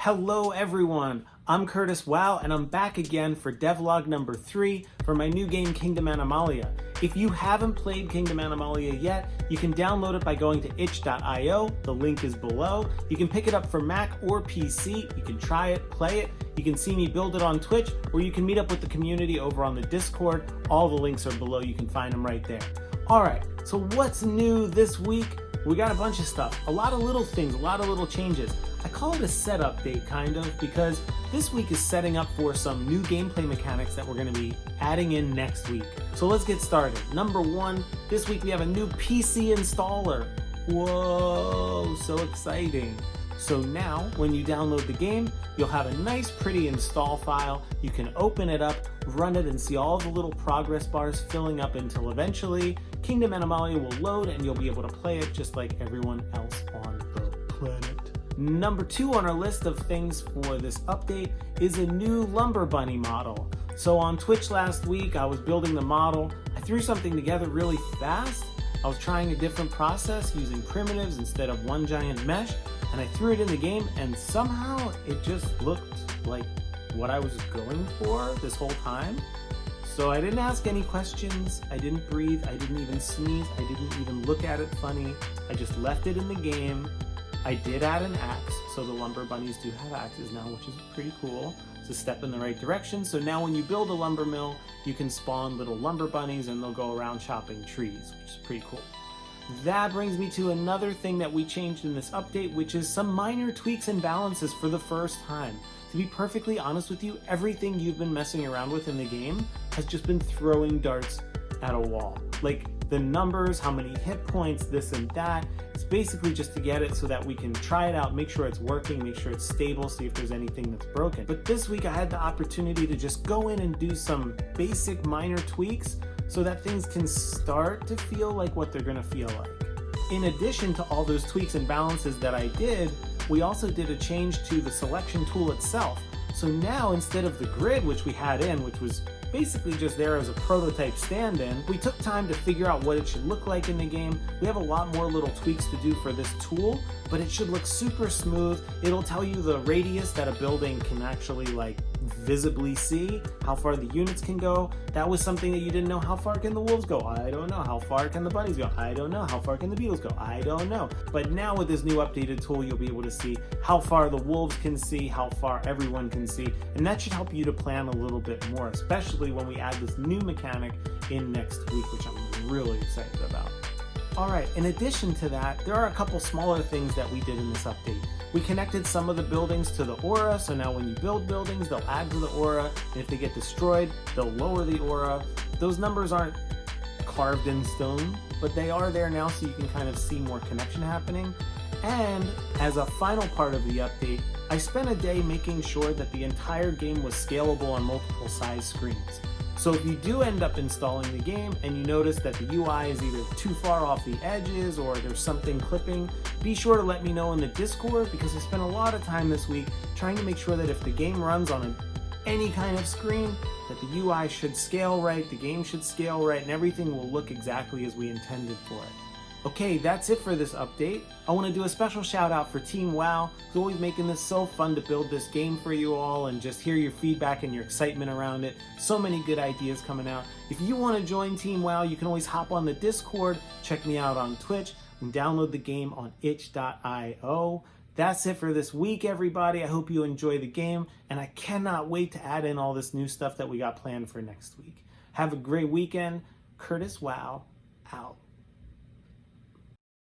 Hello everyone, I'm Curtis Wow and I'm back again for Devlog number 3 for my new game Kingdom Animalia. If you haven't played Kingdom Animalia yet, you can download it by going to itch.io, the link is below. You can pick it up for Mac or PC, you can try it, play it, you can see me build it on Twitch, or you can meet up with the community over on the Discord. All the links are below, you can find them right there. Alright, so what's new this week? We got a bunch of stuff, a lot of little things, a lot of little changes. I call it a set update kind of because this week is setting up for some new gameplay mechanics that we're going to be adding in next week. So let's get started. Number 1, this week we have a new PC installer. Whoa, so exciting. So now when you download the game, you'll have a nice pretty install file. You can open it up, run it, and see all the little progress bars filling up until eventually Kingdom Animalia will load and you'll be able to play it just like everyone else on the planet. Number 2 on our list of things for this update is a new lumber bunny model. So on Twitch last week, I was building the model. I threw something together really fast. I was trying a different process using primitives instead of one giant mesh, and I threw it in the game and somehow it just looked like what I was going for this whole time. So I didn't ask any questions, I didn't breathe, I didn't even sneeze, I didn't even look at it funny. I just left it in the game. I did add an axe, so the lumber bunnies do have axes now, which is pretty cool. It's a step in the right direction. So now when you build a lumber mill, you can spawn little lumber bunnies and they'll go around chopping trees, which is pretty cool. That brings me to another thing that we changed in this update, which is some minor tweaks and balances for the first time. To be perfectly honest with you, everything you've been messing around with in the game has just been throwing darts at a wall. Like the numbers, how many hit points, this and that. It's basically just to get it so that we can try it out, make sure it's working, make sure it's stable, see if there's anything that's broken. But this week I had the opportunity to just go in and do some basic minor tweaks so that things can start to feel like what they're gonna feel like. In addition to all those tweaks and balances that I did, we also did a change to the selection tool itself. So now instead of the grid, which we had in, which was basically just there as a prototype stand-in, we took time to figure out what it should look like in the game. We have a lot more little tweaks to do for this tool, but it should look super smooth. It'll tell you the radius that a building can actually visibly see, how far the units can go. That was something that you didn't know. How far can the wolves go? I don't know. How far can the bunnies go? I don't know. How far can the beetles go? I don't know. But now with this new updated tool, you'll be able to see how far the wolves can see, how far everyone can see, and that should help you to plan a little bit more, especially when we add this new mechanic in next week, which I'm really excited about. Alright, in addition to that, there are a couple smaller things that we did in this update. We connected some of the buildings to the aura, so now when you build buildings, they'll add to the aura, and if they get destroyed, they'll lower the aura. Those numbers aren't carved in stone, but they are there now so you can kind of see more connection happening. And as a final part of the update, I spent a day making sure that the entire game was scalable on multiple size screens. So if you do end up installing the game and you notice that the UI is either too far off the edges or there's something clipping, be sure to let me know in the Discord, because I spent a lot of time this week trying to make sure that if the game runs on any kind of screen, that the UI should scale right, the game should scale right, and everything will look exactly as we intended for it. Okay, that's it for this update. I want to do a special shout out for Team WoW, who's always making this so fun to build this game for you all and just hear your feedback and your excitement around it. So many good ideas coming out. If you want to join Team WoW, you can always hop on the Discord, check me out on Twitch, and download the game on itch.io. That's it for this week, everybody. I hope you enjoy the game, and I cannot wait to add in all this new stuff that we got planned for next week. Have a great weekend. Curtis Wow, out.